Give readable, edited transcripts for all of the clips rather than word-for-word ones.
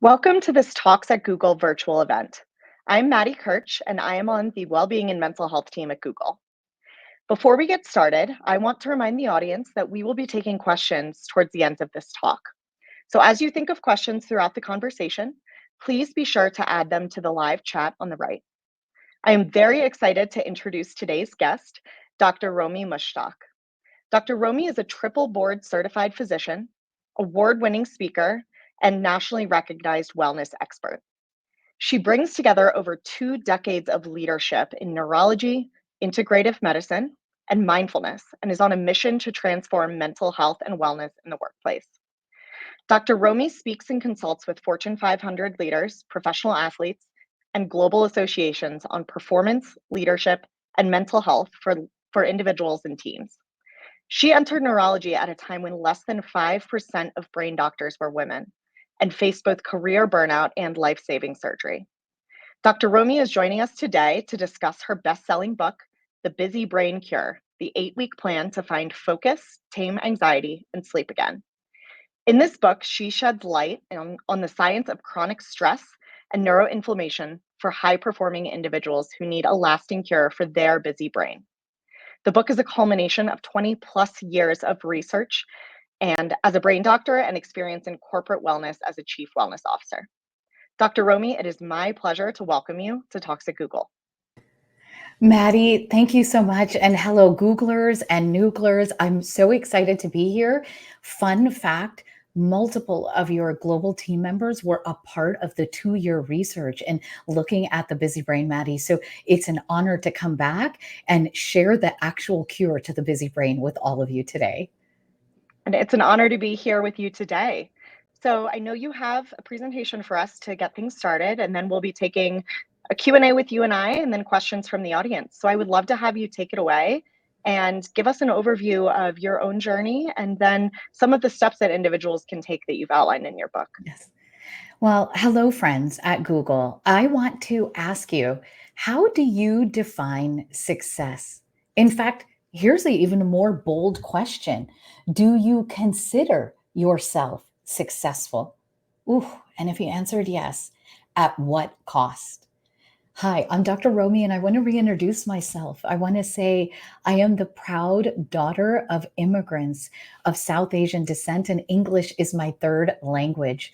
Welcome to this Talks at Google virtual event. I'm Maddie Kirch, and I am on the Wellbeing and Mental Health team at Google. Before we get started, I want to remind the audience that we will be taking questions towards the end of this talk. So as you think of questions throughout the conversation, please be sure to add them to the live chat on the right. I am very excited to introduce today's guest, Dr. Romie Mushtaq. Dr. Romie is a triple board certified physician, award-winning speaker, and nationally recognized wellness expert. She brings together over 2 decades of leadership in neurology, integrative medicine, and mindfulness, and is on a mission to transform mental health and wellness in the workplace. Dr. Romie speaks and consults with Fortune 500 leaders, professional athletes, and global associations on performance, leadership, and mental health for individuals and teams. She entered neurology at a time when less than 5% of brain doctors were women and faced both career burnout and life-saving surgery. Dr. Romie is joining us today to discuss her best-selling book, The Busy Brain Cure, the 8-week plan to find focus, tame anxiety, and sleep again. In this book, she sheds light on the science of chronic stress and neuroinflammation for high-performing individuals who need a lasting cure for their busy brain. The book is a culmination of 20 plus years of research and as a brain doctor and experience in corporate wellness as a chief wellness officer. Dr. Romie, it is my pleasure to welcome you to Talks at Google. Maddie, thank you so much. And hello, Googlers and Nooglers. I'm so excited to be here. Fun fact, multiple of your global team members were a part of the 2-year research and looking at the busy brain, Maddie. So it's an honor to come back and share the actual cure to the busy brain with all of you today. And it's an honor to be here with you today. So I know you have a presentation for us to get things started, and then we'll be taking a Q&A with you and I, and then questions from the audience. So I would love to have you take it away and give us an overview of your own journey and then some of the steps that individuals can take that you've outlined in your book. Yes. Well, hello, friends at Google. I want to ask you, how do you define success? In fact, here's an even more bold question. Do you consider yourself successful? Ooh, and if you answered yes, at what cost? Hi, I'm Dr. Romie, and I want to reintroduce myself. I want to say I am the proud daughter of immigrants of South Asian descent, and English is my third language.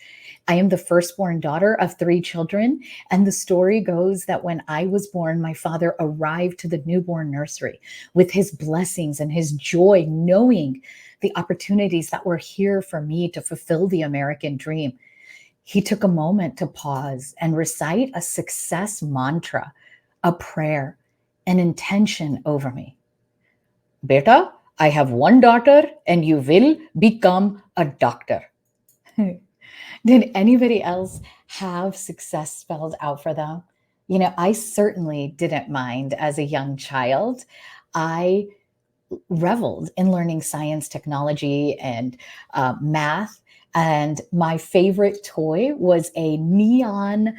I am the firstborn daughter of 3 children, and the story goes that when I was born, my father arrived to the newborn nursery with his blessings and his joy, knowing the opportunities that were here for me to fulfill the American dream. He took a moment to pause and recite a success mantra, a prayer, an intention over me. Beta, I have one daughter and you will become a doctor. Did anybody else have success spelled out for them? You know, I certainly didn't mind as a young child. I reveled in learning science, technology, and math. And my favorite toy was a neon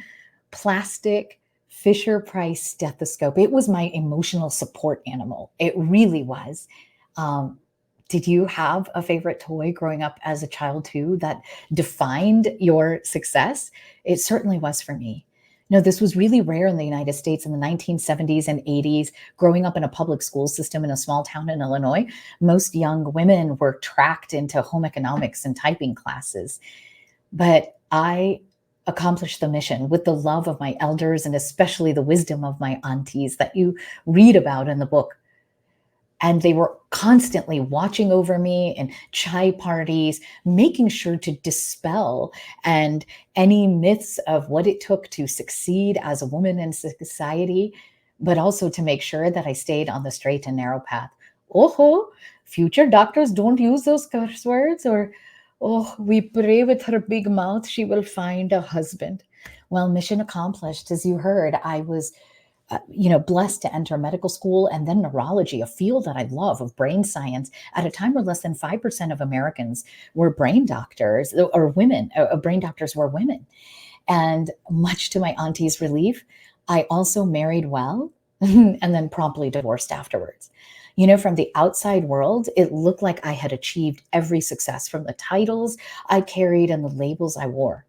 plastic Fisher Price stethoscope. It was my emotional support animal. It really was. Did you have a favorite toy growing up as a child too that defined your success? It certainly was for me. No, this was really rare in the United States in the 1970s and 80s. Growing up in a public school system in a small town in Illinois, most young women were tracked into home economics and typing classes. But I accomplished the mission with the love of my elders and especially the wisdom of my aunties that you read about in the book. And they were constantly watching over me in chai parties, making sure to dispel and any myths of what it took to succeed as a woman in society, but also to make sure that I stayed on the straight and narrow path. Oh, future doctors don't use those curse words, or, oh, we pray with her big mouth, she will find a husband. Well, mission accomplished. As you heard, I was blessed to enter medical school and then neurology, a field that I love of brain science at a time where less than 5% of Americans were brain doctors or women, brain doctors were women. And much to my auntie's relief, I also married well and then promptly divorced afterwards. You know, from the outside world, it looked like I had achieved every success from the titles I carried and the labels I wore.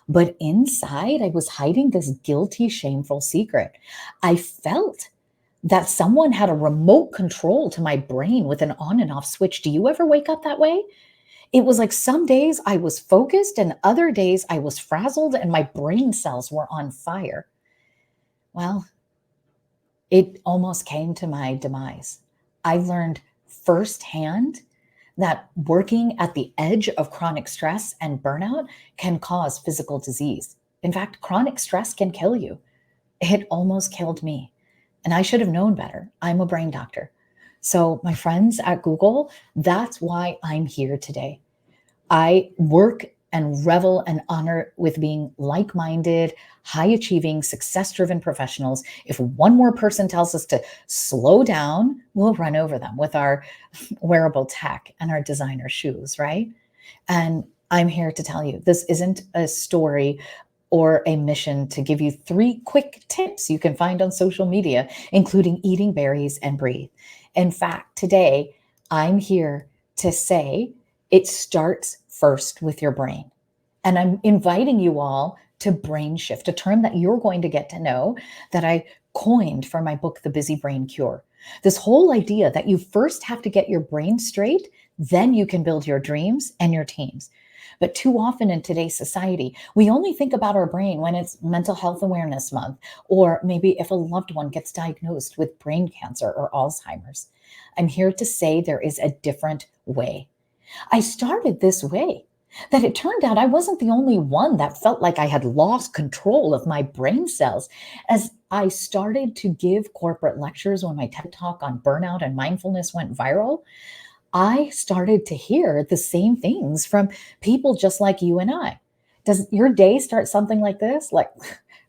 But inside, I was hiding this guilty, shameful secret. I felt that someone had a remote control to my brain with an on and off switch. Do you ever wake up that way? It was like some days I was focused and other days I was frazzled and my brain cells were on fire. Well, it almost came to my demise. I learned firsthand that working at the edge of chronic stress and burnout can cause physical disease. In fact, chronic stress can kill you. It almost killed me. And I should have known better. I'm a brain doctor. So, my friends at Google, that's why I'm here today. I work and revel and honor with being like minded, high achieving, success driven professionals. If one more person tells us to slow down, we'll run over them with our wearable tech and our designer shoes, right? And I'm here to tell you this isn't a story or a mission to give you 3 quick tips you can find on social media, including eating berries and breathe. In fact, today I'm here to say it starts first with your brain. And I'm inviting you all to brain shift, a term that you're going to get to know that I coined for my book, The Busy Brain Cure. This whole idea that you first have to get your brain straight, then you can build your dreams and your teams. But too often in today's society, we only think about our brain when it's Mental Health Awareness Month, or maybe if a loved one gets diagnosed with brain cancer or Alzheimer's. I'm here to say there is a different way. I started this way. That it turned out I wasn't the only one that felt like I had lost control of my brain cells. As I started to give corporate lectures when my TED Talk on burnout and mindfulness went viral, I started to hear the same things from people just like you and I. Does your day start something like this? Like,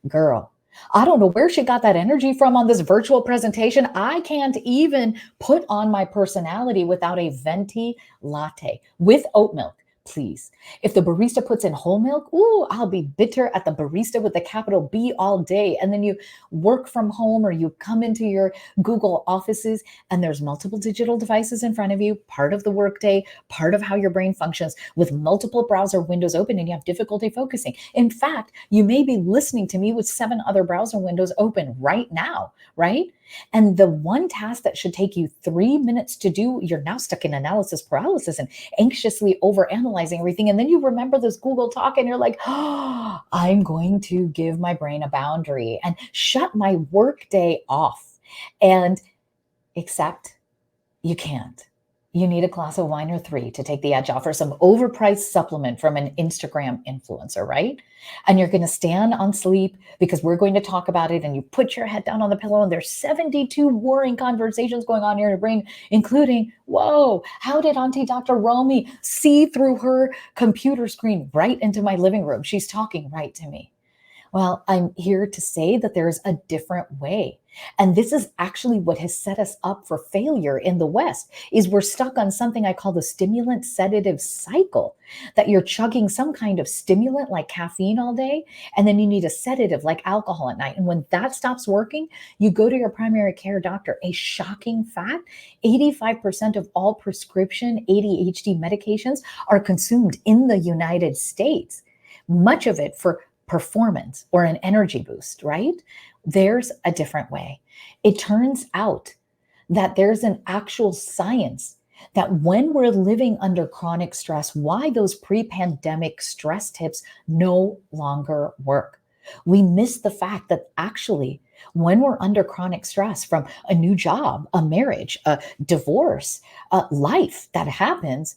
girl, I don't know where she got that energy from on this virtual presentation. I can't even put on my personality without a venti latte with oat milk. Please. If the barista puts in whole milk, ooh, I'll be bitter at the barista with the capital B all day. And then you work from home or you come into your Google offices and there's multiple digital devices in front of you, part of the workday, part of how your brain functions with multiple browser windows open and you have difficulty focusing. In fact, you may be listening to me with 7 other browser windows open right now, right? And the one task that should take you 3 minutes to do, you're now stuck in analysis paralysis and anxiously overanalyzing everything. And then you remember this Google talk and you're like, oh, I'm going to give my brain a boundary and shut my work day off. And except you can't. You need a glass of wine or 3 to take the edge off, or some overpriced supplement from an Instagram influencer, right? And you're going to stand on sleep because we're going to talk about it. And you put your head down on the pillow, and there's 72 warring conversations going on in your brain, including, whoa, how did Auntie Dr. Romie see through her computer screen right into my living room? She's talking right to me. Well, I'm here to say that there's a different way. And this is actually what has set us up for failure in the West is we're stuck on something I call the stimulant-sedative cycle, that you're chugging some kind of stimulant like caffeine all day, and then you need a sedative like alcohol at night. And when that stops working, you go to your primary care doctor. A shocking fact, 85% of all prescription ADHD medications are consumed in the United States, much of it for performance or an energy boost, right? There's a different way. It turns out that there's an actual science that when we're living under chronic stress, why those pre-pandemic stress tips no longer work. We miss the fact that actually, when we're under chronic stress from a new job, a marriage, a divorce, a life that happens,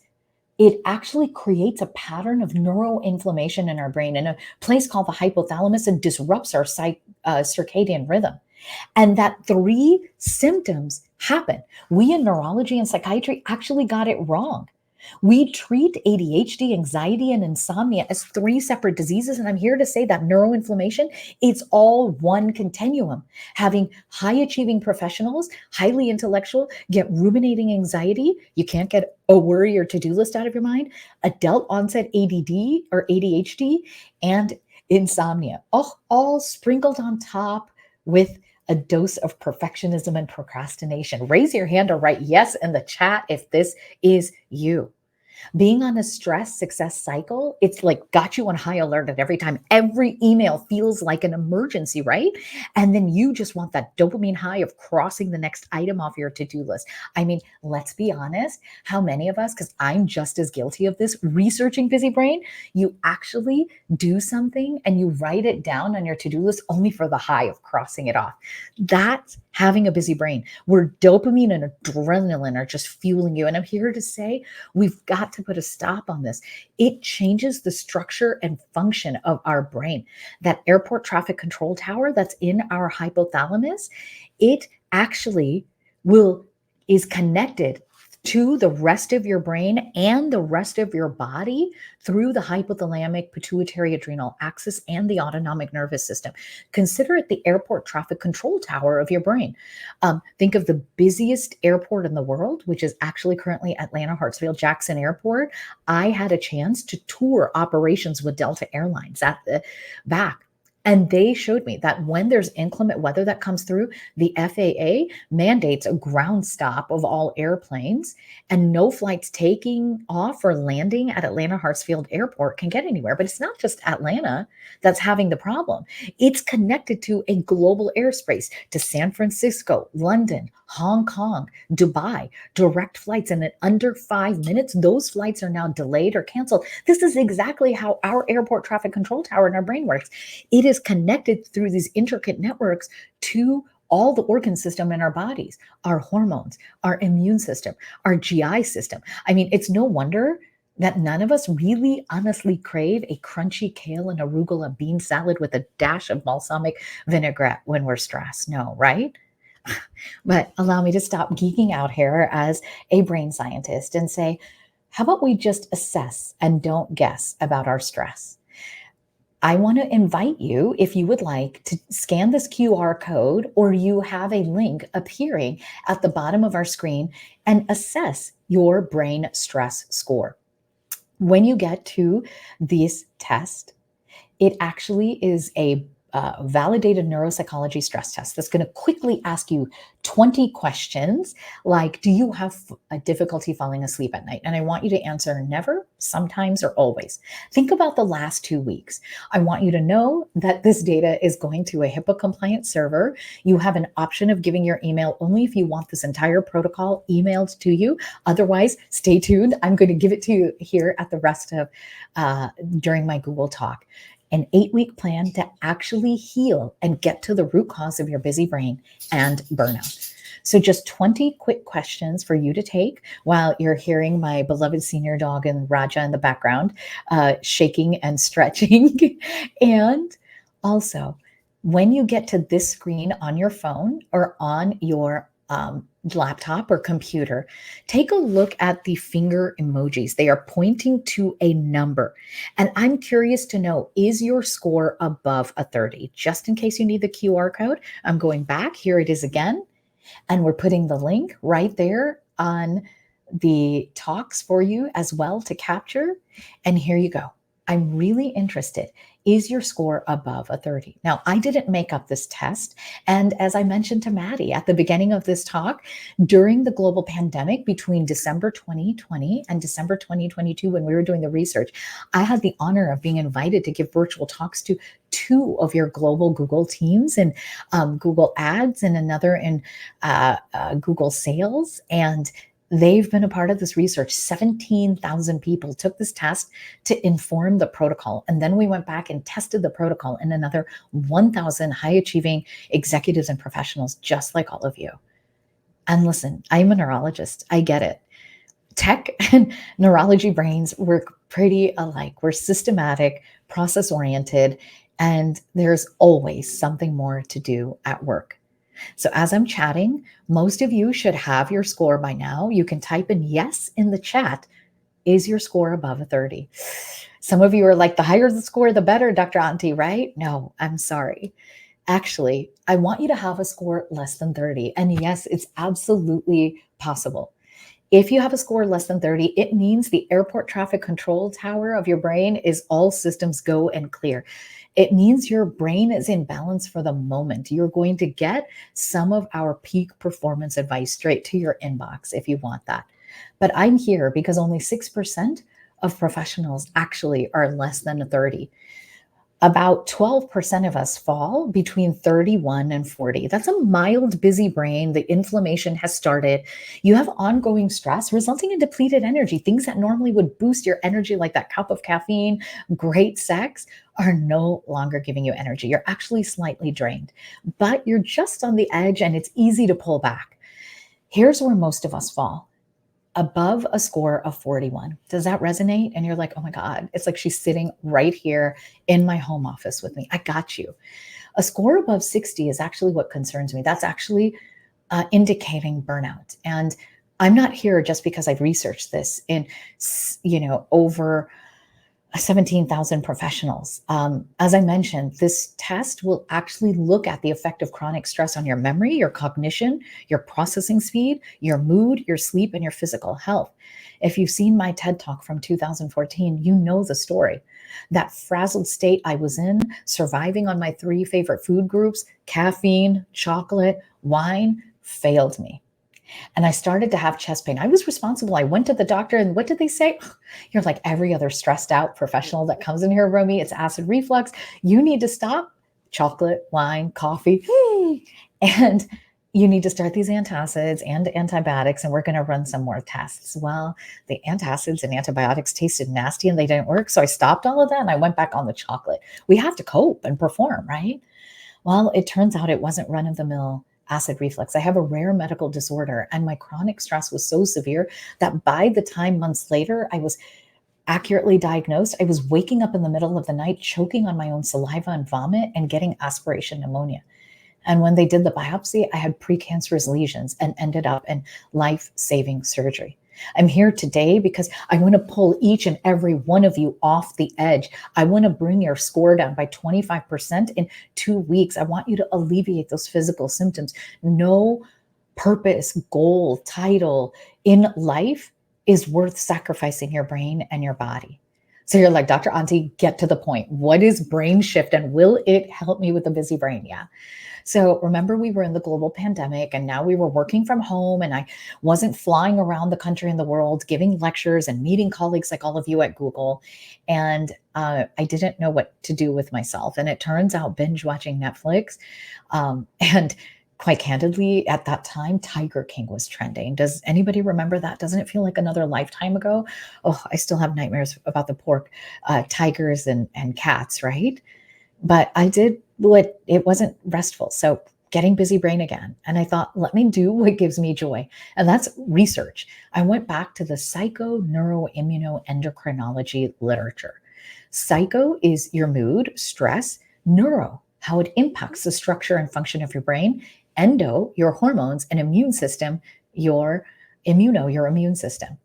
it actually creates a pattern of neuroinflammation in our brain in a place called the hypothalamus and disrupts our circadian rhythm. And that 3 symptoms happen. We in neurology and psychiatry actually got it wrong. We treat ADHD, anxiety, and insomnia as 3 separate diseases. And I'm here to say that neuroinflammation, it's all one continuum. Having high achieving professionals, highly intellectual, get ruminating anxiety. You can't get a worry or to-do list out of your mind. Adult onset ADD or ADHD and insomnia, all sprinkled on top with a dose of perfectionism and procrastination. Raise your hand or write yes in the chat if this is you. Being on a stress success cycle, it's like got you on high alert at every time. Every email feels like an emergency, right? And then you just want that dopamine high of crossing the next item off your to-do list. I mean, let's be honest, how many of us, because I'm just as guilty of this, researching busy brain, you actually do something and you write it down on your to-do list only for the high of crossing it off. That's having a busy brain where dopamine and adrenaline are just fueling you. And I'm here to say, we've got to put a stop on this. It changes the structure and function of our brain. That airport traffic control tower that's in our hypothalamus, it actually will is connected to the rest of your brain and the rest of your body through the hypothalamic pituitary adrenal axis and the autonomic nervous system. Consider it the airport traffic control tower of your brain. Think of the busiest airport in the world, which is actually currently Atlanta Hartsfield Jackson Airport. I had a chance to tour operations with Delta Airlines at the back. And they showed me that when there's inclement weather that comes through, the FAA mandates a ground stop of all airplanes, and no flights taking off or landing at Atlanta Hartsfield Airport can get anywhere. But it's not just Atlanta that's having the problem. It's connected to a global airspace to San Francisco, London, Hong Kong, Dubai, direct flights. And in under 5 minutes, those flights are now delayed or canceled. This is exactly how our airport traffic control tower in our brain works. It is connected through these intricate networks to all the organ system in our bodies, our hormones, our immune system, our GI system. I mean, it's no wonder that none of us really honestly crave a crunchy kale and arugula bean salad with a dash of balsamic vinaigrette when we're stressed. No, right? But allow me to stop geeking out here as a brain scientist and say, how about we just assess and don't guess about our stress? I want to invite you, if you would like, to scan this QR code, or you have a link appearing at the bottom of our screen, and assess your brain stress score. When you get to this test, it actually is a validated neuropsychology stress test that's going to quickly ask you 20 questions like, do you have a difficulty falling asleep at night? And I want you to answer never, sometimes, or always. Think about the last 2 weeks. I want you to know that this data is going to a HIPAA compliant server. You have an option of giving your email only if you want this entire protocol emailed to you. Otherwise, stay tuned. I'm going to give it to you here at the rest of during my Google Talk. An 8-week plan to actually heal and get to the root cause of your busy brain and burnout. So just 20 quick questions for you to take while you're hearing my beloved senior dog and Raja in the background, shaking and stretching. And also, when you get to this screen on your phone or on your laptop or computer, take a look at the finger emojis. They are pointing to a number. And I'm curious to know, is your score above a 30? Just in case you need the QR code, I'm going back. Here it is again. And we're putting the link right there on the talks for you as well to capture. And here you go. I'm really interested. Is your score above a 30? Now, I didn't make up this test. And as I mentioned to Maddie at the beginning of this talk, during the global pandemic between December 2020 and December 2022, when we were doing the research, I had the honor of being invited to give virtual talks to 2 of your global Google teams in Google Ads and another in Google Sales. And they've been a part of this research. 17,000 people took this test to inform the protocol. And then we went back and tested the protocol in another 1,000 high achieving executives and professionals, just like all of you. And listen, I'm a neurologist. I get it. Tech and neurology brains work pretty alike. We're systematic, process oriented, and there's always something more to do at work. So as I'm chatting, most of you should have your score by now. You can type in yes in the chat. Is your score above a 30? Some of you are like, the higher the score, the better, Dr. Auntie, right? No, I'm sorry. Actually, I want you to have a score less than 30. And yes, it's absolutely possible. If you have a score less than 30, it means the airport traffic control tower of your brain is all systems go and clear. It means your brain is in balance for the moment. You're going to get some of our peak performance advice straight to your inbox if you want that. But I'm here because only 6% of professionals actually are less than 30. About 12% of us fall between 31 and 40. That's a mild busy brain. The inflammation has started. You have ongoing stress resulting in depleted energy. Things that normally would boost your energy, like that cup of caffeine, great sex, are no longer giving you energy. You're actually slightly drained, but you're just on the edge and it's easy to pull back. Here's where most of us fall: above a score of 41. Does that resonate? And you're like, oh my God, it's like she's sitting right here in my home office with me. I got you. A score above 60 is actually what concerns me. That's actually indicating burnout. And I'm not here just because I've researched this in, over 17,000 professionals. As I mentioned, this test will actually look at the effect of chronic stress on your memory, your cognition, your processing speed, your mood, your sleep, and your physical health. If you've seen my TED Talk from 2014, you know the story. That frazzled state I was in, surviving on my three favorite food groups, caffeine, chocolate, wine, failed me. And I started to have chest pain. I was responsible. I went to the doctor, and what did they say? You're like every other stressed out professional that comes in here, Romie. It's acid reflux. You need to stop chocolate, wine, coffee, and you need to start these antacids and antibiotics, and we're going to run some more tests. Well, the antacids and antibiotics tasted nasty and they didn't work. So I stopped all of that and I went back on the chocolate. We have to cope and perform, right? Well, it turns out it wasn't run of the mill acid reflux. I have a rare medical disorder, and my chronic stress was so severe that by the time months later I was accurately diagnosed, I was waking up in the middle of the night, choking on my own saliva and vomit, and getting aspiration pneumonia. And when they did the biopsy, I had precancerous lesions and ended up in life-saving surgery. I'm here today because I want to pull each and every one of you off the edge. I want to bring your score down by 25% in 2 weeks. I want you to alleviate those physical symptoms. No purpose, goal, title in life is worth sacrificing your brain and your body. So you're like, Dr. Auntie, get to the point. What is brain shift and will it help me with a busy brain? Yeah. So remember, we were in the global pandemic and now we were working from home, and I wasn't flying around the country and the world giving lectures and meeting colleagues like all of you at Google. And I didn't know what to do with myself. And it turns out binge watching Netflix and quite candidly, at that time, Tiger King was trending. Does anybody remember that? Doesn't it feel like another lifetime ago? Oh, I still have nightmares about the pork tigers and cats, right? But I did what it wasn't restful. So getting busy brain again. And I thought, let me do what gives me joy. And that's research. I went back to the psycho-neuroimmunoendocrinology literature. Psycho is your mood, stress, neuro, how it impacts the structure and function of your brain, endo, your hormones, and immune system, your your immune system.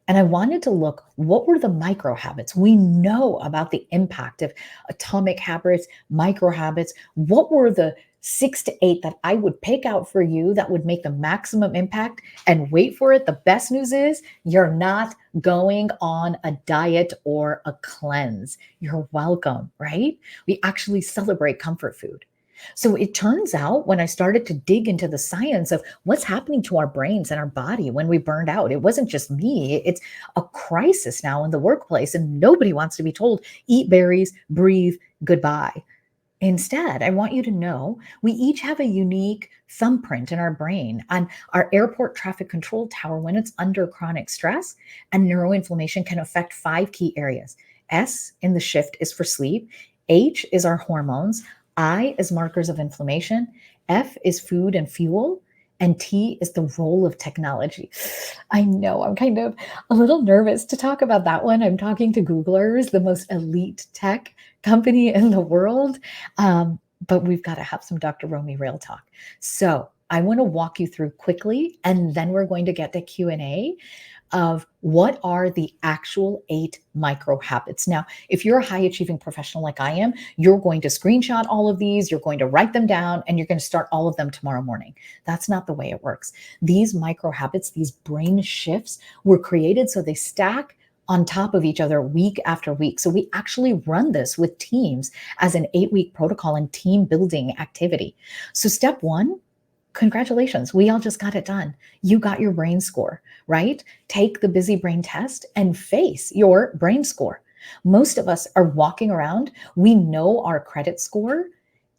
And I wanted to look, what were the micro habits? We know about the impact of atomic habits, micro habits. What were the 6 to 8 that I would pick out for you that would make the maximum impact? And wait for it. The best news is you're not going on a diet or a cleanse. You're welcome, right? We actually celebrate comfort food. So it turns out when I started to dig into the science of what's happening to our brains and our body when we burned out, it wasn't just me. It's a crisis now in the workplace, and nobody wants to be told, eat berries, breathe, goodbye. Instead, I want you to know we each have a unique thumbprint in our brain on our airport traffic control tower when it's under chronic stress, and neuroinflammation can affect 5 key areas. S in the shift is for sleep. H is our hormones. I is markers of inflammation. F is food and fuel. And T is the role of technology. I know I'm kind of a little nervous to talk about that one. I'm talking to Googlers, the most elite tech company in the world. But we've got to have some Dr. Romie Real Talk. So I want to walk you through quickly, and then we're going to get to Q&A of what are the actual 8 micro habits. Now, if you're a high achieving professional like I am, you're going to screenshot all of these, you're going to write them down, and you're going to start all of them tomorrow morning. That's not the way it works. These micro habits, these brain shifts were created so they stack on top of each other week after week. So we actually run this with teams as an 8-week protocol and team building activity. So step 1, congratulations, we all just got it done. You got your brain score, right? Take the busy brain test and face your brain score. Most of us are walking around, we know our credit score,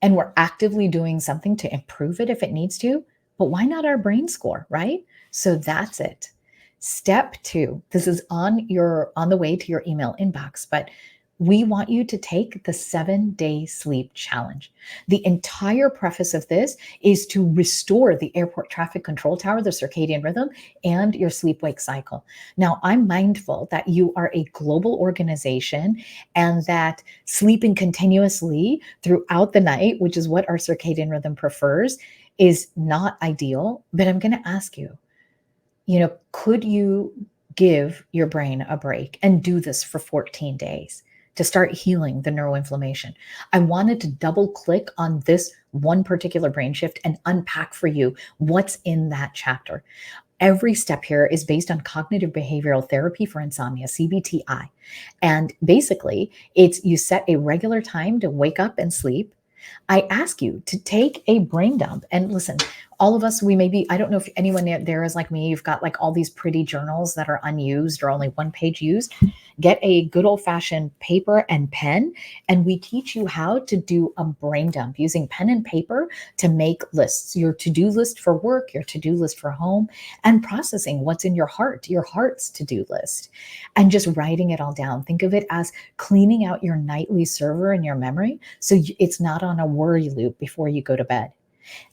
and we're actively doing something to improve it if it needs to, but why not our brain score, right? So that's it. Step 2, this is on the way to your email inbox, but we want you to take the 7-day sleep challenge. The entire preface of this is to restore the airport traffic control tower, the circadian rhythm, and your sleep wake cycle. Now, I'm mindful that you are a global organization and that sleeping continuously throughout the night, which is what our circadian rhythm prefers, is not ideal. But I'm going to ask you, could you give your brain a break and do this for 14 days to start healing the neuroinflammation? I wanted to double click on this one particular brain shift and unpack for you what's in that chapter. Every step here is based on cognitive behavioral therapy for insomnia, CBTI. And basically, it's you set a regular time to wake up and sleep. I ask you to take a brain dump. And listen, all of us, we may be, I don't know if anyone there is like me, you've got like all these pretty journals that are unused or only one page used. Get a good old fashioned paper and pen, and we teach you how to do a brain dump using pen and paper to make lists, your to-do list for work, your to-do list for home, and processing what's in your heart's to-do list, and just writing it all down. Think of it as cleaning out your nightly server in your memory so it's not on a worry loop before you go to bed.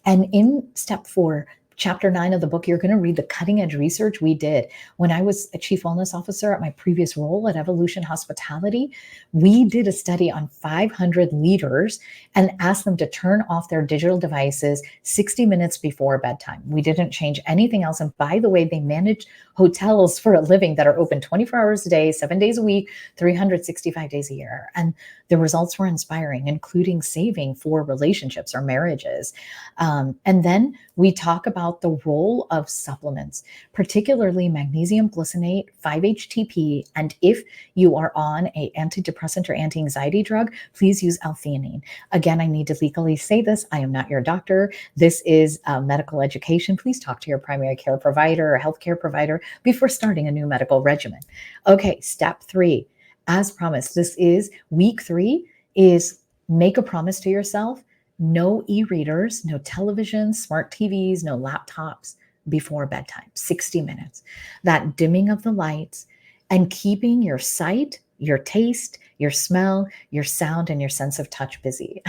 And in step 4, chapter 9 of the book, you're going to read the cutting edge research we did. When I was a chief wellness officer at my previous role at Evolution Hospitality, we did a study on 500 leaders and asked them to turn off their digital devices 60 minutes before bedtime. We didn't change anything else. And by the way, they manage hotels for a living that are open 24 hours a day, 7 days a week, 365 days a year. And the results were inspiring, including saving for relationships or marriages. And then we talk about the role of supplements, particularly magnesium glycinate, 5-HTP, and if you are on an antidepressant or anti-anxiety drug, please use L-theanine. Again, I need to legally say this. I am not your doctor. This is medical education. Please talk to your primary care provider or healthcare provider before starting a new medical regimen. Okay, step 3. As promised, this is week 3, is make a promise to yourself. No e-readers, no televisions, smart TVs, no laptops before bedtime, 60 minutes. That dimming of the lights and keeping your sight, your taste, your smell, your sound, and your sense of touch busy.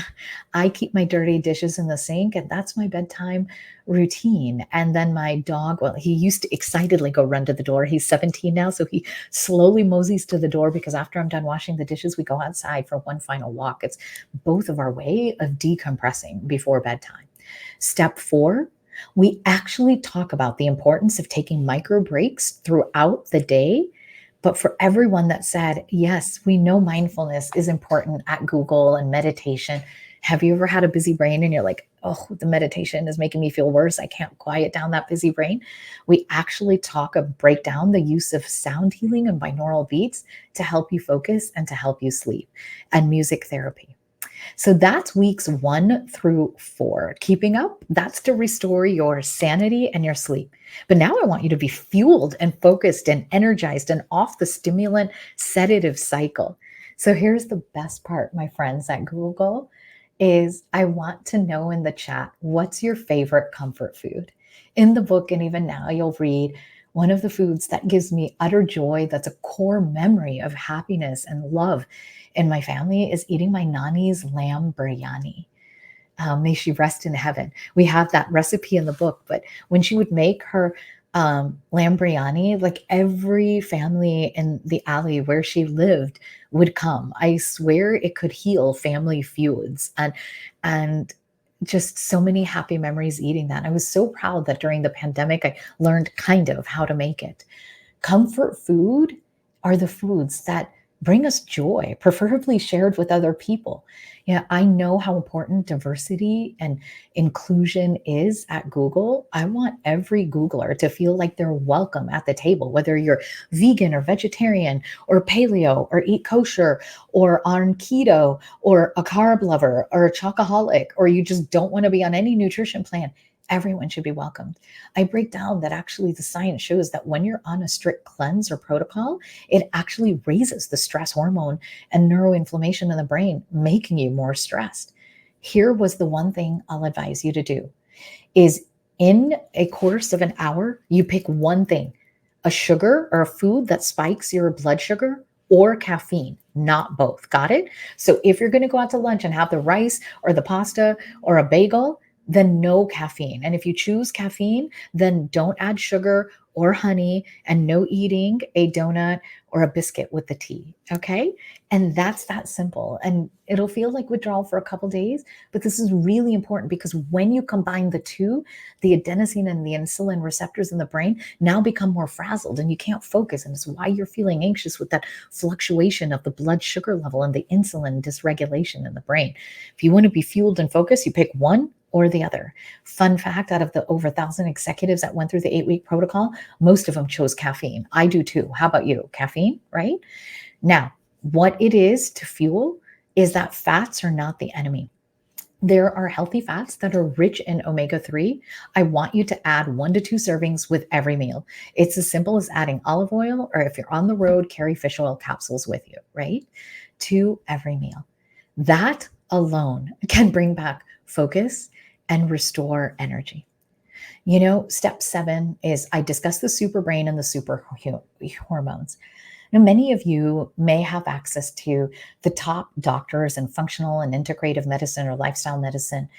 I keep my dirty dishes in the sink, and that's my bedtime routine. And then my dog, well, he used to excitedly go run to the door. He's 17 now, so he slowly moseys to the door because after I'm done washing the dishes, we go outside for one final walk. It's both of our way of decompressing before bedtime. Step 4, we actually talk about the importance of taking micro breaks throughout the day. But for everyone that said, yes, we know mindfulness is important at Google and meditation. Have you ever had a busy brain and you're like, oh, the meditation is making me feel worse. I can't quiet down that busy brain. We actually break down the use of sound healing and binaural beats to help you focus and to help you sleep, and music therapy. So that's weeks 1 through 4. Keeping up, that's to restore your sanity and your sleep. But now I want you to be fueled and focused and energized and off the stimulant sedative cycle. So here's the best part, my friends at Google, is I want to know in the chat, what's your favorite comfort food? In the book, and even now, you'll read one of the foods that gives me utter joy, that's a core memory of happiness and love in my family, is eating my Nani's lamb biryani. May she rest in heaven. We have that recipe in the book, but when she would make her lamb biryani, like every family in the alley where she lived would come. I swear it could heal family feuds, and just so many happy memories eating that. I was so proud that during the pandemic, I learned kind of how to make it. Comfort food are the foods that bring us joy, preferably shared with other people. Yeah, I know how important diversity and inclusion is at Google. I want every Googler to feel like they're welcome at the table, whether you're vegan or vegetarian or paleo or eat kosher or on keto or a carb lover or a chocoholic, or you just don't want to be on any nutrition plan. everyone should be welcomed. I break down that actually the science shows that when you're on a strict cleanse or protocol, it actually raises the stress hormone and neuroinflammation in the brain, making you more stressed. Here was the one thing I'll advise you to do is in a course of an hour, you pick one thing, a sugar or a food that spikes your blood sugar or caffeine, not both. Got it? So if you're going to go out to lunch and have the rice or the pasta or a bagel, then no caffeine. And if you choose caffeine, then don't add sugar or honey and no eating a donut or a biscuit with the tea. Okay. And that's that simple. And it'll feel like withdrawal for a couple days, but this is really important because when you combine the two, the adenosine and the insulin receptors in the brain now become more frazzled and you can't focus. And it's why you're feeling anxious with that fluctuation of the blood sugar level and the insulin dysregulation in the brain. If you want to be fueled and focused, you pick one or the other. Fun fact, out of the over 1,000 executives that went through the 8-week protocol, most of them chose caffeine. I do too. How about you? Caffeine, right? Now, what it is to fuel is that fats are not the enemy. There are healthy fats that are rich in omega-3. I want you to add 1 to 2 servings with every meal. It's as simple as adding olive oil, or if you're on the road, carry fish oil capsules with you, right? To every meal. That alone can bring back focus and restore energy. You know, step 7 is I discuss the super brain and the super hormones. Now, many of you may have access to the top doctors in functional and integrative medicine or lifestyle medicine,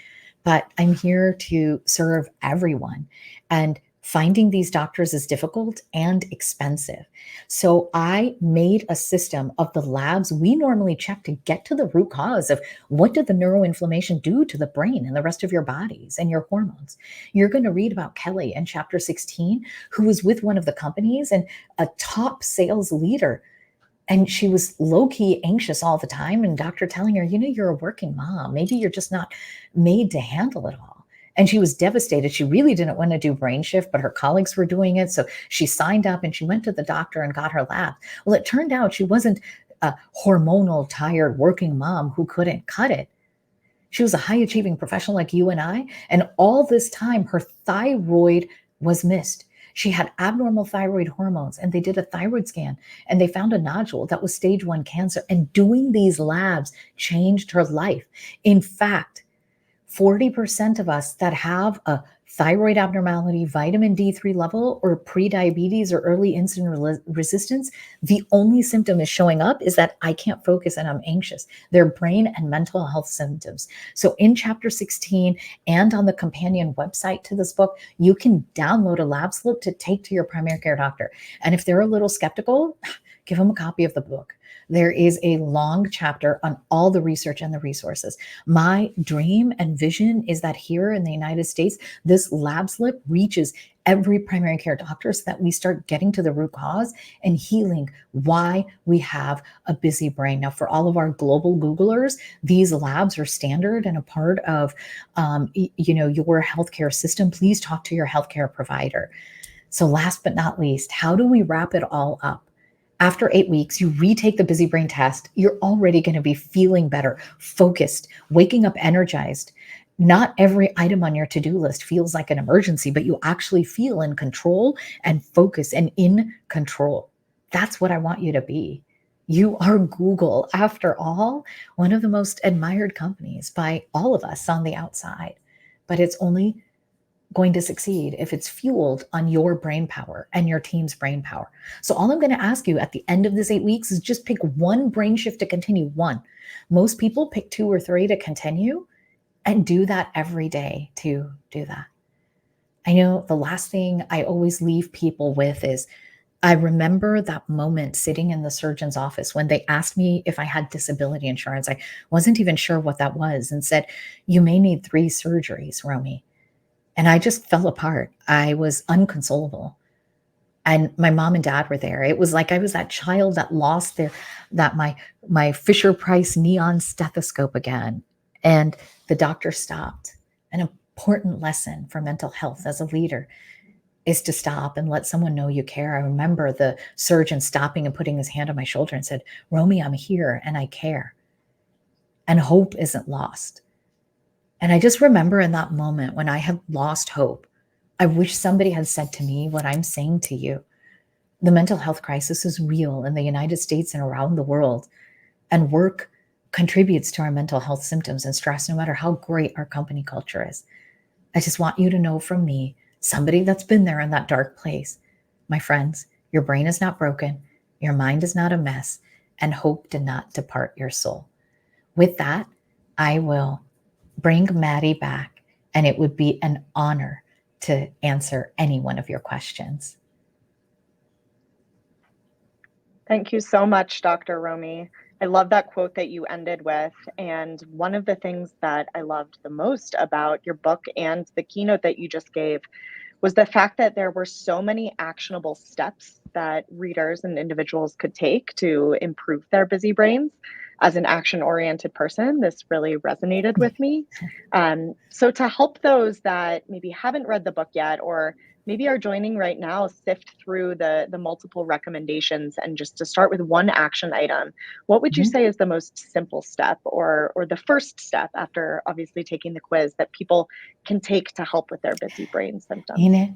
but I'm here to serve everyone. And finding these doctors is difficult and expensive. So I made a system of the labs we normally check to get to the root cause of what did the neuroinflammation do to the brain and the rest of your bodies and your hormones. You're going to read about Kelly in chapter 16, who was with one of the companies and a top sales leader. And she was low-key anxious all the time. And doctor telling her, you know, you're a working mom. Maybe you're just not made to handle it all. And she was devastated. She really didn't want to do brain shift, but her colleagues were doing it. So she signed up and she went to the doctor and got her lab. Well, it turned out she wasn't a hormonal, tired, working mom who couldn't cut it. She was a high-achieving professional like you and I. And all this time, her thyroid was missed. She had abnormal thyroid hormones, and they did a thyroid scan and they found a nodule that was stage 1 cancer. And doing these labs changed her life. In fact, 40% of us that have a thyroid abnormality, vitamin D3 level, or prediabetes or early insulin resistance, the only symptom is showing up is that I can't focus and I'm anxious. They're brain and mental health symptoms. So in chapter 16 and on the companion website to this book, you can download a lab slip to take to your primary care doctor. And if they're a little skeptical, give them a copy of the book. There is a long chapter on all the research and the resources. My dream and vision is that here in the United States, this lab slip reaches every primary care doctor so that we start getting to the root cause and healing why we have a busy brain. Now, for all of our global Googlers, these labs are standard and a part of your healthcare system. Please talk to your healthcare provider. So last but not least, how do we wrap it all up? After 8 weeks, you retake the busy brain test. You're already going to be feeling better, focused, waking up energized. Not every item on your to-do list feels like an emergency, but you actually feel in control and focus and in control. That's what I want you to be. You are Google, after all, one of the most admired companies by all of us on the outside. But it's only going to succeed if it's fueled on your brain power and your team's brain power. So all I'm going to ask you at the end of this 8 weeks is just pick one brain shift to continue. One. Most people pick 2 or 3 to continue, and do that every day to do that. I know the last thing I always leave people with is I remember that moment sitting in the surgeon's office when they asked me if I had disability insurance. I wasn't even sure what that was and said, you may need 3 surgeries, Romie. And I just fell apart. I was unconsolable. And my mom and dad were there. It was like I was that child that lost my Fisher Price neon stethoscope again. And the doctor stopped. An important lesson for mental health as a leader is to stop and let someone know you care. I remember the surgeon stopping and putting his hand on my shoulder and said, Romie, I'm here and I care. And hope isn't lost. And I just remember in that moment when I had lost hope, I wish somebody had said to me what I'm saying to you. The mental health crisis is real in the United States and around the world, and work contributes to our mental health symptoms and stress, no matter how great our company culture is. I just want you to know from me, somebody that's been there in that dark place, my friends, your brain is not broken, your mind is not a mess, and hope did not depart your soul. With that, I will bring Maddie back, and it would be an honor to answer any one of your questions. Thank you so much, Dr. Romie. I love that quote that you ended with. And one of the things that I loved the most about your book and the keynote that you just gave was the fact that there were so many actionable steps that readers and individuals could take to improve their busy brains. As an action oriented person, this really resonated with me. So, to help those that maybe haven't read the book yet or maybe are joining right now, sift through the multiple recommendations and just to start with one action item, what would you Mhm. say is the most simple step or the first step after obviously taking the quiz that people can take to help with their busy brain You symptoms? know,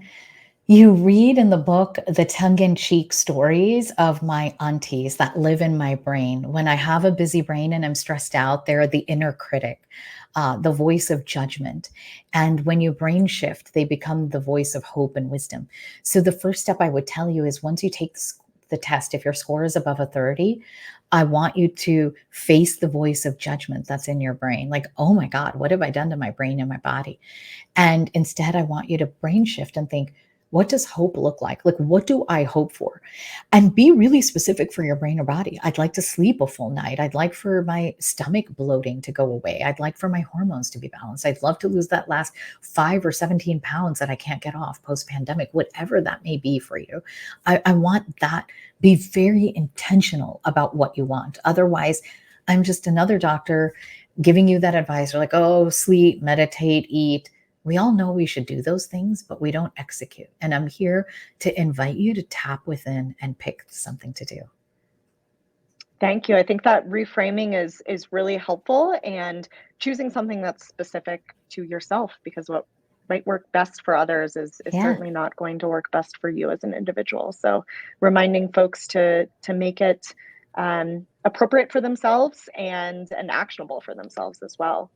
you read in the book the tongue in cheek stories of my aunties that live in my brain. When I have a busy brain and I'm stressed out, they're the inner critic, the voice of judgment. And when you brain shift, they become the voice of hope and wisdom. So the first step I would tell you is once you take the test, if your score is above a 30, I want you to face the voice of judgment that's in your brain. Like, oh my God, what have I done to my brain and my body? And instead, I want you to brain shift and think, what does hope look like? Like, what do I hope for? And be really specific for your brain or body. I'd like to sleep a full night. I'd like for my stomach bloating to go away. I'd like for my hormones to be balanced. I'd love to lose that last 5 or 17 pounds that I can't get off post pandemic, whatever that may be for you. I want that. Be very intentional about what you want. Otherwise, I'm just another doctor giving you that advice. Or like, oh, sleep, meditate, eat. We all know we should do those things, but we don't execute. And I'm here to invite you to tap within and pick something to do. Thank you. I think that reframing is really helpful and choosing something that's specific to yourself because what might work best for others is Yeah. certainly not going to work best for you as an individual. So reminding folks to make it appropriate for themselves and actionable for themselves as well.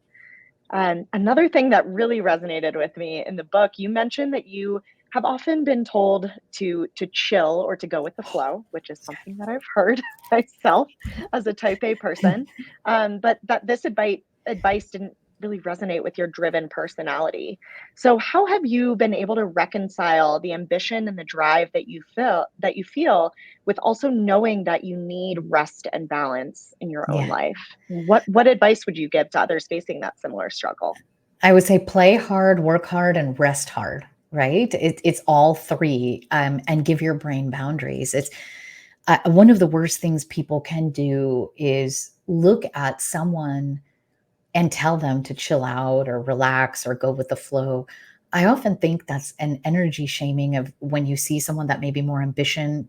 Another thing that really resonated with me in the book, you mentioned that you have often been told to chill or to go with the flow, which is something that I've heard myself as a type A person. But that this advice didn't really resonate with your driven personality. So how have you been able to reconcile the ambition and the drive that you feel with also knowing that you need rest and balance in your own Yeah. life? What advice would you give to others facing that similar struggle? I would say play hard, work hard, and rest hard, right? It's all three, and give your brain boundaries. It's one of the worst things people can do is look at someone and tell them to chill out or relax or go with the flow. I often think that's an energy shaming of when you see someone that may be more ambitious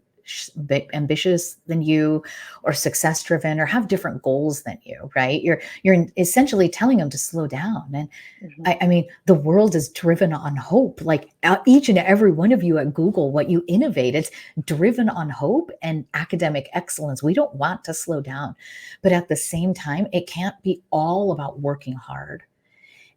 than you or success driven or have different goals than you, right? You're essentially telling them to slow down. And Mhm. I mean, the world is driven on hope. Like each and every one of you at Google, what you innovate, it's driven on hope and academic excellence. We don't want to slow down. But at the same time, it can't be all about working hard.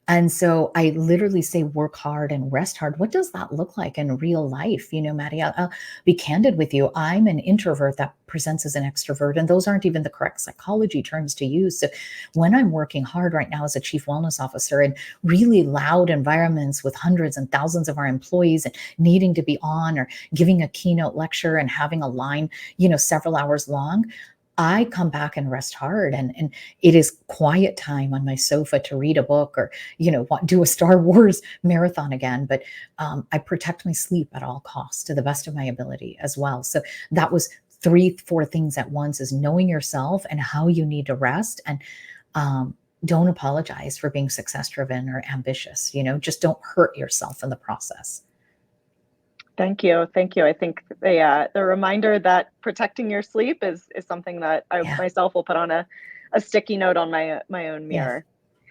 And so I literally say work hard and rest hard. What does that look like in real life? Maddie, I'll be candid with you. I'm an introvert that presents as an extrovert, and those aren't even the correct psychology terms to use. So when I'm working hard right now as a chief wellness officer in really loud environments with hundreds and thousands of our employees and needing to be on or giving a keynote lecture and having a line, several hours long, I come back and rest hard, and it is quiet time on my sofa to read a book or do a Star Wars marathon again. But I protect my sleep at all costs to the best of my ability as well. So that was 3 4 things at once: is knowing yourself and how you need to rest, and don't apologize for being success driven or ambitious. Just don't hurt yourself in the process. Thank you, thank you. I think the reminder that protecting your sleep is something that I Yeah. myself will put on a sticky note on my own Yes. mirror.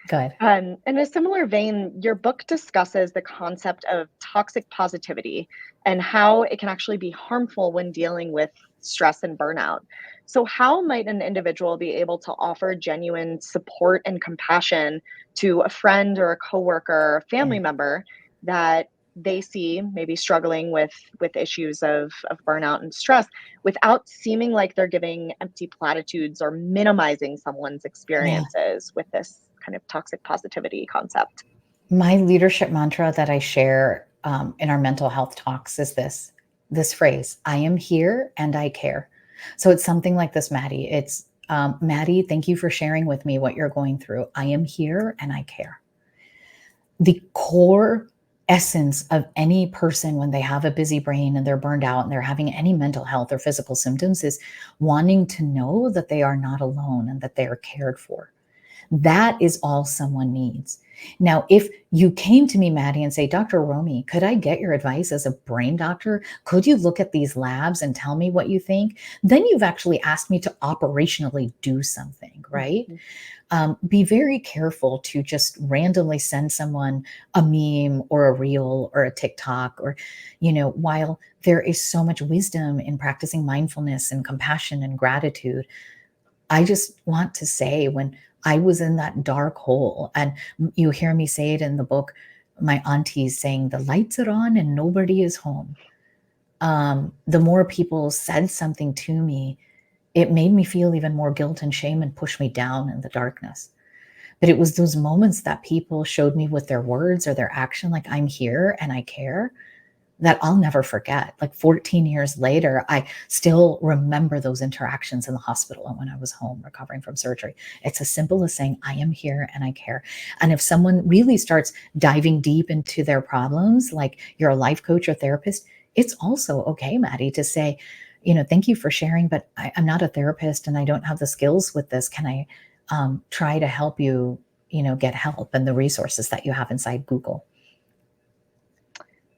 Good. In a similar vein, your book discusses the concept of toxic positivity and how it can actually be harmful when dealing with stress and burnout. So, how might an individual be able to offer genuine support and compassion to a friend or a coworker or a Yeah. family member that they see maybe struggling with issues of burnout and stress without seeming like they're giving empty platitudes or minimizing someone's Yeah. experiences with this kind of toxic positivity concept? My leadership mantra that I share in our mental health talks is this phrase: I am here and I care. So it's something like this, Maddie. It's Maddie, thank you for sharing with me what you're going through. I am here and I care. The core essence of any person when they have a busy brain and they're burned out and they're having any mental health or physical symptoms is wanting to know that they are not alone and that they are cared for. That is all someone needs. Now, if you came to me, Maddie, and say, Dr. Romie, could I get your advice as a brain doctor? Could you look at these labs and tell me what you think? Then you've actually asked me to operationally do something, right? Mhm. Be very careful to just randomly send someone a meme or a reel or a TikTok or, while there is so much wisdom in practicing mindfulness and compassion and gratitude, I just want to say when I was in that dark hole, and you hear me say it in the book, my auntie's saying the lights are on and nobody is home. The more people said something to me, it made me feel even more guilt and shame and pushed me down in the darkness. But it was those moments that people showed me with their words or their action, like I'm here and I care, that I'll never forget. Like 14 years later, I still remember those interactions in the hospital and when I was home recovering from surgery. It's as simple as saying, I am here and I care. And if someone really starts diving deep into their problems, like you're a life coach or therapist, it's also okay, Maddie, to say, thank you for sharing, but I'm not a therapist and I don't have the skills with this. Can I try to help you, get help and the resources that you have inside Google?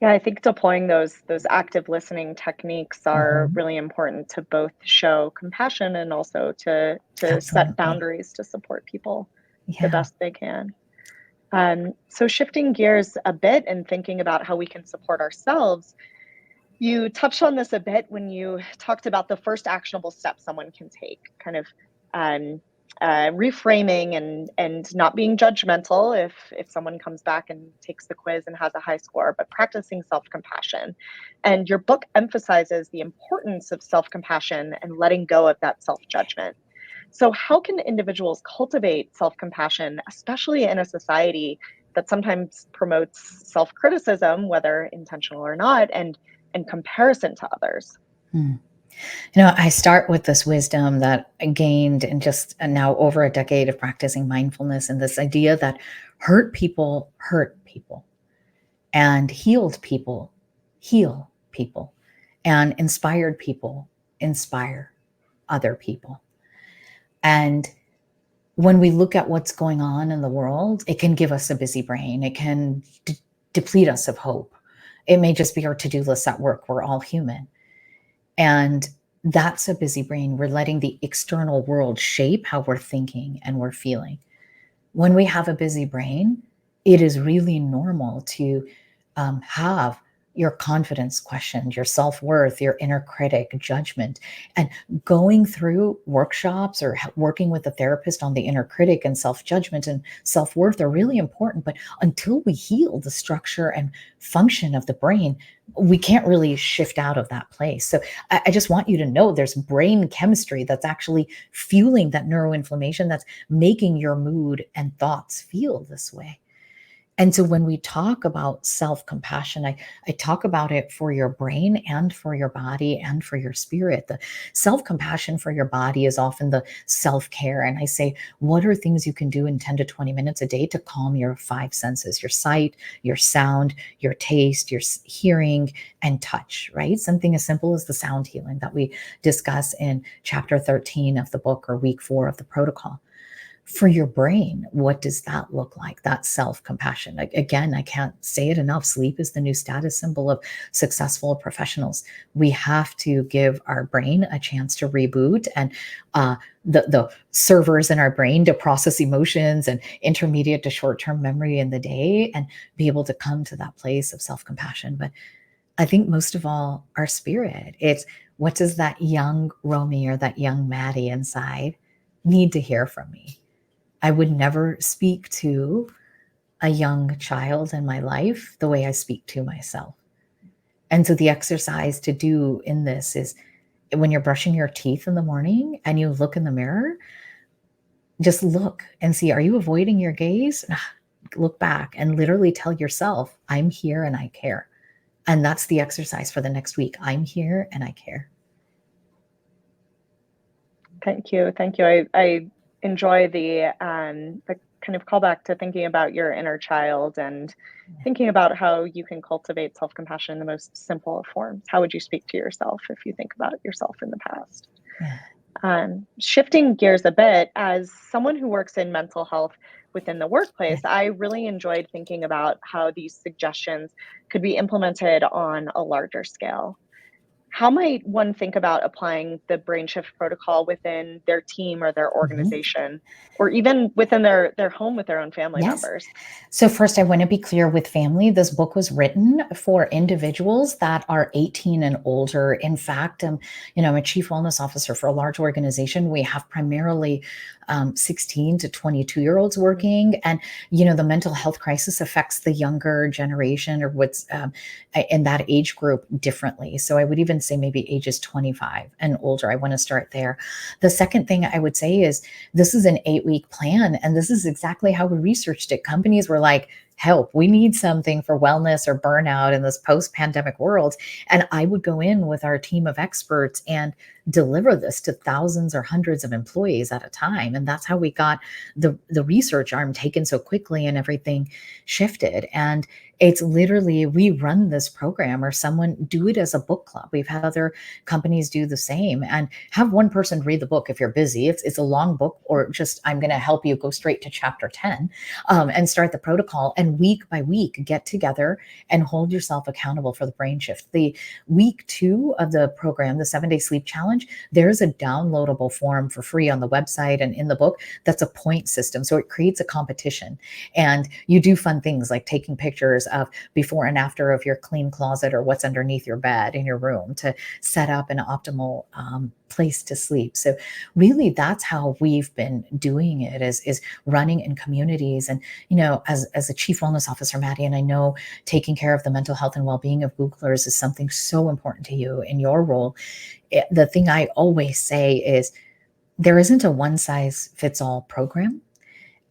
Yeah, I think deploying those active listening techniques are Mhm. really important to both show compassion and also to set Absolutely. boundaries to support people the Yeah. best they can. So shifting gears a bit and thinking about how we can support ourselves, you touched on this a bit when you talked about the first actionable step someone can take, kind of um, reframing and not being judgmental if someone comes back and takes the quiz and has a high score, but practicing self compassion. And your book emphasizes the importance of self compassion and letting go of that self judgment. So, how can individuals cultivate self compassion, especially in a society that sometimes promotes self criticism, whether intentional or not, and comparison to others? Hmm. I start with this wisdom that I gained in just now over a decade of practicing mindfulness and this idea that hurt people, and healed people heal people, and inspired people inspire other people. And when we look at what's going on in the world, it can give us a busy brain. It can deplete us of hope. It may just be our to do list at work. We're all human. And that's a busy brain. We're letting the external world shape how we're thinking and we're feeling. When we have a busy brain, it is really normal to have your confidence questioned, your self worth, your inner critic, judgment. And going through workshops or working with a therapist on the inner critic and self judgment and self worth are really important. But until we heal the structure and function of the brain, we can't really shift out of that place. So I just want you to know there's brain chemistry that's actually fueling that neuroinflammation that's making your mood and thoughts feel this way. And so when we talk about self-compassion, I talk about it for your brain and for your body and for your spirit. The self-compassion for your body is often the self-care. And I say, what are things you can do in 10 to 20 minutes a day to calm your five senses, your sight, your sound, your taste, your hearing, and touch, right? Something as simple as the sound healing that we discuss in chapter 13 of the book or week 4 of the protocol. for your brain, what does that look like? That self-compassion. Again, I can't say it enough. Sleep is the new status symbol of successful professionals. We have to give our brain a chance to reboot, and the servers in our brain to process emotions and intermediate to short-term memory in the day, and be able to come to that place of self-compassion. But I think most of all, our spirit. It's, what does that young Romie or that young Maddie inside need to hear from me? I would never speak to a young child in my life the way I speak to myself. And so the exercise to do in this is, when you're brushing your teeth in the morning and you look in the mirror, just look and see, are you avoiding your gaze? Look back and literally tell yourself, I'm here and I care. And that's the exercise for the next week. I'm here and I care. Thank you. Thank you. I enjoy the kind of callback to thinking about your inner child and thinking about how you can cultivate self-compassion in the most simple of forms. How would you speak to yourself if you think about yourself in the past? Yeah. Shifting gears a bit, as someone who works in mental health within the workplace, I really enjoyed thinking about how these suggestions could be implemented on a larger scale. How might one think about applying the brain shift protocol within their team or their Mhm. organization, or even within their home with their own family Yes. members? So first, I want to be clear with family. This book was written for individuals that are 18 and older. In fact, I'm a chief wellness officer for a large organization. We have primarily 16 to 22-year-olds working, and the mental health crisis affects the younger generation, or what's in that age group, differently. So I would even say maybe ages 25 and older. I want to start there. The second thing I would say is, this is an 8-week plan, and this is exactly how we researched it. Companies were like, help, we need something for wellness or burnout in this post-pandemic world. And I would go in with our team of experts and deliver this to thousands or hundreds of employees at a time. And that's how we got the research arm taken so quickly, and everything shifted. And it's literally, we run this program, or someone do it as a book club. We've had other companies do the same, and have one person read the book if you're busy. It's a long book, or just, I'm going to help you go straight to chapter 10, and start the protocol. And week by week, get together and hold yourself accountable for the brain shift. The week 2 of the program, the 7-day sleep challenge, there's a downloadable form for free on the website and in the book that's a point system. So it creates a competition, and you do fun things like taking pictures of before and after of your clean closet, or what's underneath your bed in your room, to set up an optimal place to sleep. So really, that's how we've been doing it, is running in communities. And as a chief wellness officer, Maddie, and I know taking care of the mental health and well-being of Googlers is something so important to you in your role. The thing I always say is, there isn't a one-size-fits-all program.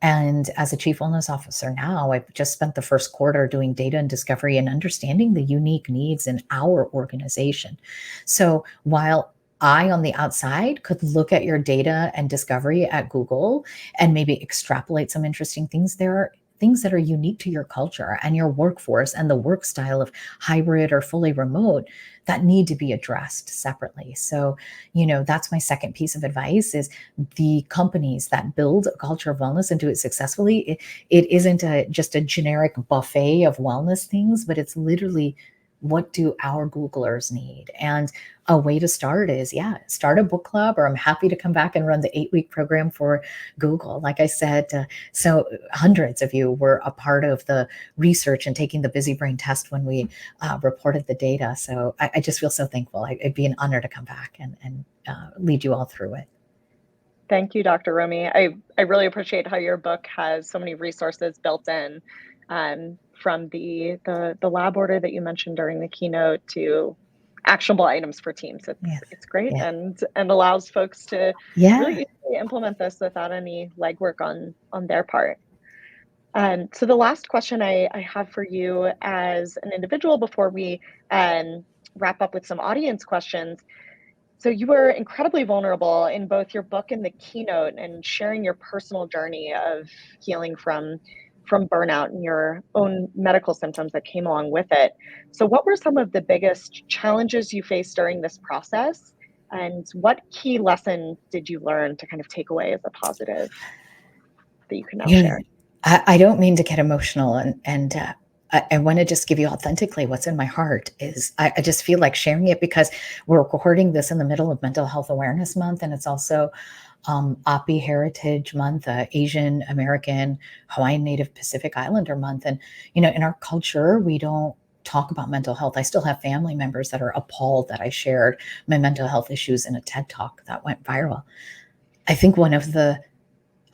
And as a chief wellness officer now, I've just spent the first quarter doing data and discovery and understanding the unique needs in our organization. So while I, on the outside, could look at your data and discovery at Google and maybe extrapolate some interesting things, there are things that are unique to your culture and your workforce and the work style of hybrid or fully remote that need to be addressed separately. So, that's my second piece of advice, is the companies that build a culture of wellness and do it successfully, it isn't just a generic buffet of wellness things, but it's literally, what do our Googlers need? And a way to start is, start a book club, or I'm happy to come back and run the 8-week program for Google. Like I said, so hundreds of you were a part of the research and taking the Busy Brain test when we reported the data. So I just feel so thankful. It'd be an honor to come back and lead you all through it. Thank you, Dr. Romie. I really appreciate how your book has so many resources built in, from the lab order that you mentioned during the keynote to actionable items for teams. Yes. It's great, Yeah. and allows folks to really Yeah. easily implement this without any legwork on their part. So the last question I have for you as an individual before we wrap up with some audience questions. So you were incredibly vulnerable in both your book and the keynote, and sharing your personal journey of healing from burnout and your own medical symptoms that came along with it. So what were some of the biggest challenges you faced during this process? And what key lesson did you learn to kind of take away as a positive? that you can now You know, share? I don't mean to get emotional, and I want to just give you authentically what's in my heart is I just feel like sharing it because we're recording this in the middle of Mental Health Awareness Month, and it's also API Heritage Month, Asian American Hawaiian Native Pacific Islander Month, and in our culture we don't talk about mental health. I still have family members that are appalled that I shared my mental health issues in a TED Talk that went viral. I think one of the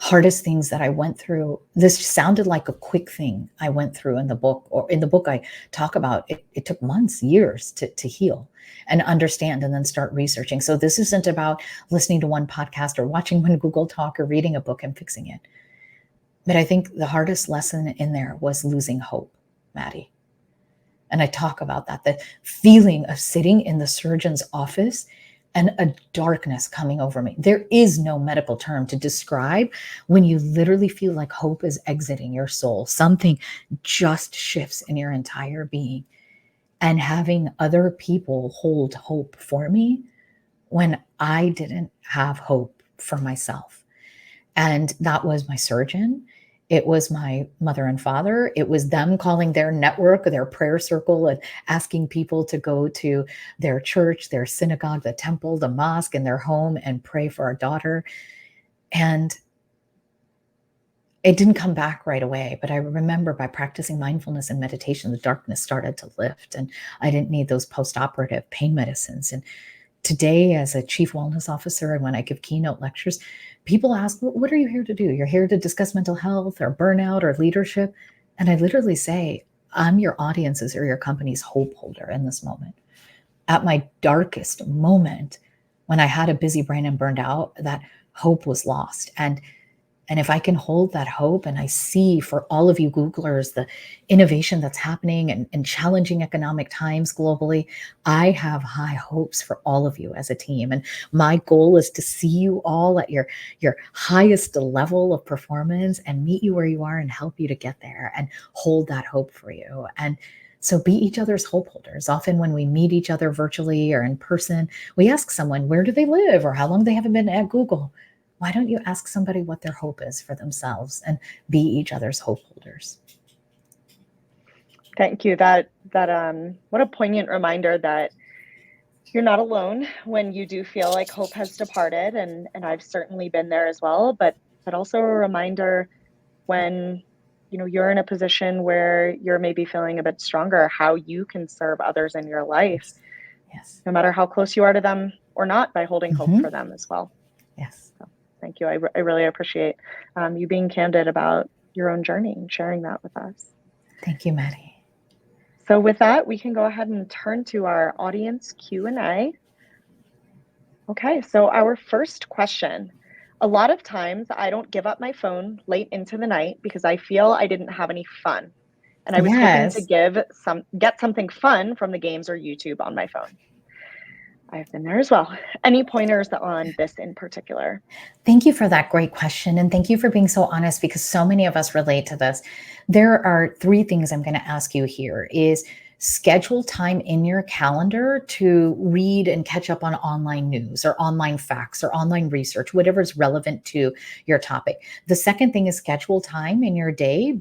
hardest things that I went through, this sounded like a quick thing I went through in the book, or in the book I talk about it. It took months, years to heal and understand and then start researching. So this isn't about listening to one podcast or watching one Google Talk or reading a book and fixing it. But I think the hardest lesson in there was losing hope, Maddie. And I talk about that, the feeling of sitting in the surgeon's office and a darkness coming over me. There is no medical term to describe when you literally feel like hope is exiting your soul. Something just shifts in your entire being. And having other people hold hope for me when I didn't have hope for myself. And that was my surgeon. It was my mother and father. It was them calling their network, their prayer circle, and asking people to go to their church, their synagogue, the temple, the mosque, and their home and pray for our daughter. And it didn't come back right away, but I remember by practicing mindfulness and meditation, the darkness started to lift, and I didn't need those post-operative pain medicines. And today, as a chief wellness officer, and when I give keynote lectures, people ask, what are you here to do? You're here to discuss mental health or burnout or leadership. And I literally say, I'm your audience's or your company's hope holder in this moment. At my darkest moment, when I had a busy brain and burned out, that hope was lost. And if I can hold that hope, and I see for all of you Googlers the innovation that's happening and challenging economic times globally, I have high hopes for all of you as a team. And my goal is to see you all at your highest level of performance and meet you where you are and help you to get there and hold that hope for you. And so be each other's hope holders. Often when we meet each other virtually or in person, we ask someone, where do they live or how long they haven't been at Google? Why don't you ask somebody what their hope is for themselves and be each other's hope holders? Thank you. That what a poignant reminder that you're not alone when you do feel like hope has departed, and I've certainly been there as well, but also a reminder when you're in a position where you're maybe feeling a bit stronger, how you can serve others in your life, Yes. Yes. no matter how close you are to them or not, by holding hope Mm-hmm. for them as well. Yes. So, thank you. I really appreciate you being candid about your own journey and sharing that with us. Thank you, Maddie. So with that, we can go ahead and turn to our audience Q&A. Okay, so our first question. A lot of times I don't give up my phone late into the night because I feel I didn't have any fun. And I was hoping to Yes. get something fun from the games or YouTube on my phone. I've been there as well. Any pointers on this in particular? Thank you for that great question. And thank you for being so honest because so many of us relate to this. There are three things I'm going to ask you here is schedule time in your calendar to read and catch up on online news or online facts or online research, whatever is relevant to your topic. The second thing is schedule time in your day,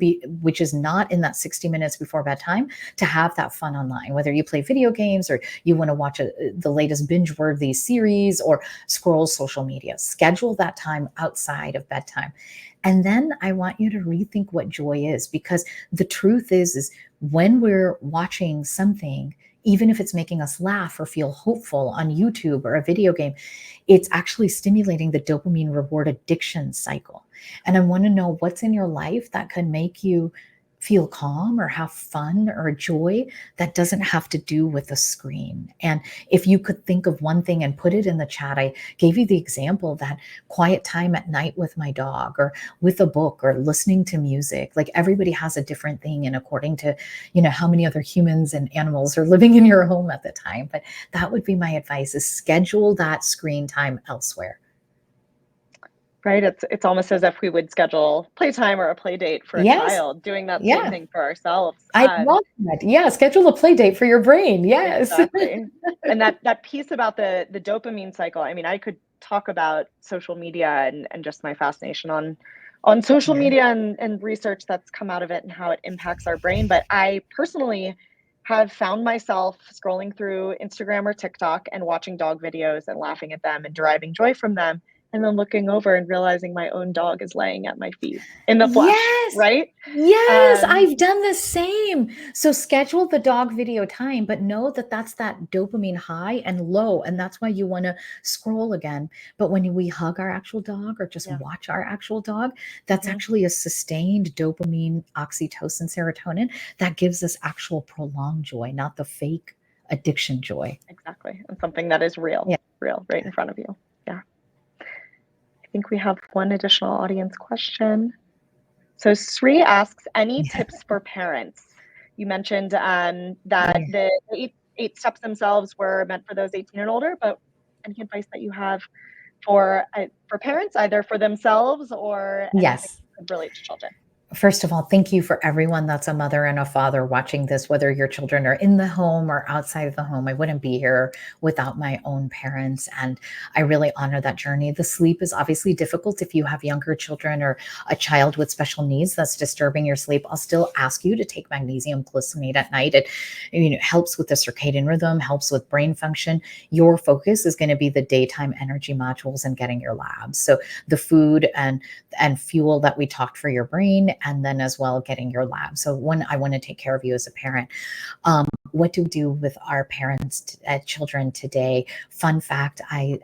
which is not in that 60 minutes before bedtime, to have that fun online, whether you play video games or you want to watch the latest binge-worthy series or scroll social media. Schedule that time outside of bedtime. And then I want you to rethink what joy is, because the truth is when we're watching something, even if it's making us laugh or feel hopeful on YouTube or a video game, it's actually stimulating the dopamine reward addiction cycle. And I want to know what's in your life that could make you feel calm or have fun or joy that doesn't have to do with the screen. And if you could think of one thing and put it in the chat, I gave you the example that quiet time at night with my dog or with a book or listening to music. Like everybody has a different thing, and according to how many other humans and animals are living in your home at the time. But that would be my advice, is schedule that screen time elsewhere. Right. It's almost as if we would schedule playtime or a play date for a Yes. child, doing that same Yeah. thing for ourselves. I love that. Yeah, schedule a play date for your brain. Yes. Exactly. And that piece about the dopamine cycle, I mean, I could talk about social media and just my fascination on social Yeah. media and research that's come out of it and how it impacts our brain. But I personally have found myself scrolling through Instagram or TikTok and watching dog videos and laughing at them and deriving joy from them. And then looking over and realizing my own dog is laying at my feet in the flesh, Yes. right? Yes, Um, I've done the same. So schedule the dog video time, but know that that's that dopamine high and low, and that's why you want to scroll again. But when we hug our actual dog or just yeah. watch our actual dog, that's Mhm. actually a sustained dopamine, oxytocin, serotonin that gives us actual prolonged joy, not the fake addiction joy. Exactly. And something that is real, Yeah. real, right in front of you. Yeah. I think we have one additional audience question. So Sri asks, any tips for parents? You mentioned that Yeah. the eight steps themselves were meant for those 18 and older, but any advice that you have for parents, either for themselves or anything Yes. that could relate to children? First of all, thank you for everyone that's a mother and a father watching this, whether your children are in the home or outside of the home. I wouldn't be here without my own parents. And I really honor that journey. The sleep is obviously difficult if you have younger children or a child with special needs that's disturbing your sleep. I'll still ask you to take magnesium glycinate at night. It helps with the circadian rhythm, helps with brain function. Your focus is going to be the daytime energy modules and getting your labs. So the food and fuel that we talked for your brain, and then as well getting your lab. So one, I want to take care of you as a parent. What do we do with our parents, children today? Fun fact, I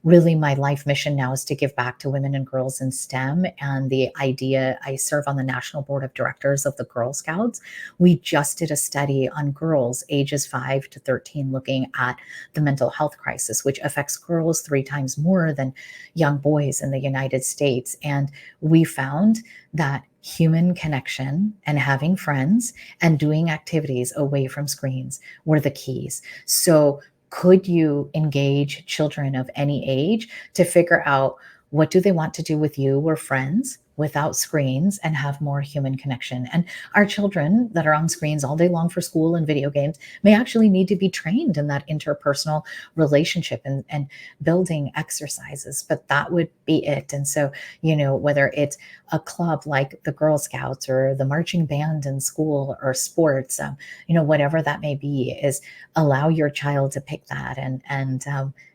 really, my life mission now is to give back to women and girls in STEM. And the idea, I serve on the National Board of Directors of the Girl Scouts. We just did a study on girls ages 5 to 13 looking at the mental health crisis, which affects girls 3 times more than young boys in the United States. And we found that human connection and having friends and doing activities away from screens were the keys. So, could you engage children of any age to figure out what do they want to do with you or friends without screens and have more human connection? And our children that are on screens all day long for school and video games may actually need to be trained in that interpersonal relationship and building exercises, but that would be it. And so, whether it's a club like the Girl Scouts or the marching band in school or sports, whatever that may be, is allow your child to pick that and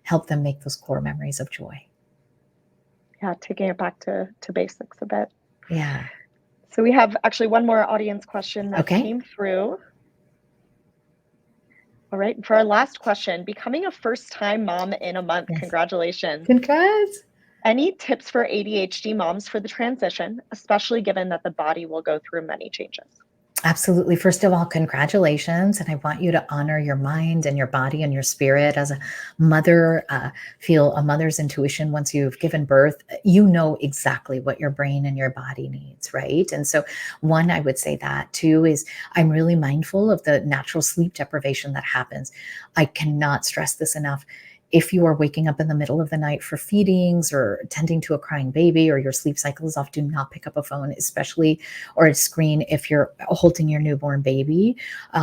help them make those core memories of joy. Yeah, taking it back to basics a bit. Yeah. So we have actually one more audience question that Okay. came through. All right, for our last question, becoming a first-time mom in a month, Yes. congratulations. Congrats. Any tips for ADHD moms for the transition, especially given that the body will go through many changes? Absolutely. First of all, congratulations. And I want you to honor your mind and your body and your spirit as a mother. Feel a mother's intuition once you've given birth. You know exactly what your brain and your body needs, right? And so, one, I would say that. Two is I'm really mindful of the natural sleep deprivation that happens. I cannot stress this enough. If you are waking up in the middle of the night for feedings or tending to a crying baby or your sleep cycle is off, do not pick up a phone, especially or a screen if you're holding your newborn baby.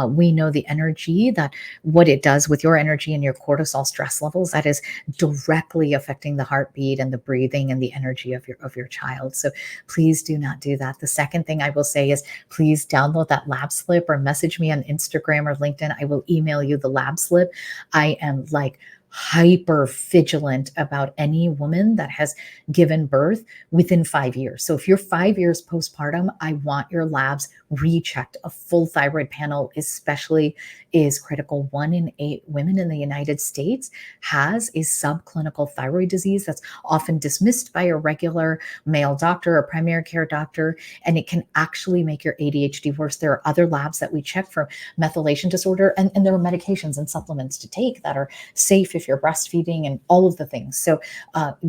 We know the energy that what it does with your energy and your cortisol stress levels, that is directly affecting the heartbeat and the breathing and the energy of your child. So please do not do that. The second thing I will say is please download that lab slip or message me on Instagram or LinkedIn. I will email you the lab slip. I am like hyper vigilant about any woman that has given birth within 5 years. So if you're 5 years postpartum, I want your labs rechecked. A full thyroid panel especially is critical. 1 in 8 women in the United States has a subclinical thyroid disease that's often dismissed by a regular male doctor or primary care doctor, and it can actually make your ADHD worse. There are other labs that we check for methylation disorder, and there are medications and supplements to take that are safe if you're breastfeeding and all of the things. So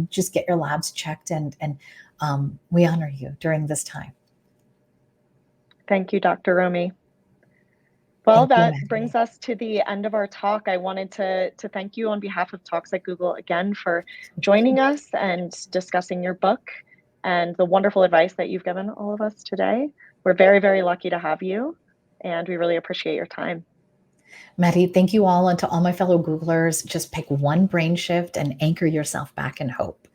just get your labs checked, and we honor you during this time. Thank you, Dr. Romie. Well, Thank you, that brings Maddie. us to the end of our talk. I wanted to thank you on behalf of Talks at Google again for joining us and discussing your book and the wonderful advice that you've given all of us today. We're very, very lucky to have you, and we really appreciate your time. Maddie, thank you all. And to all my fellow Googlers, just pick one brain shift and anchor yourself back in hope.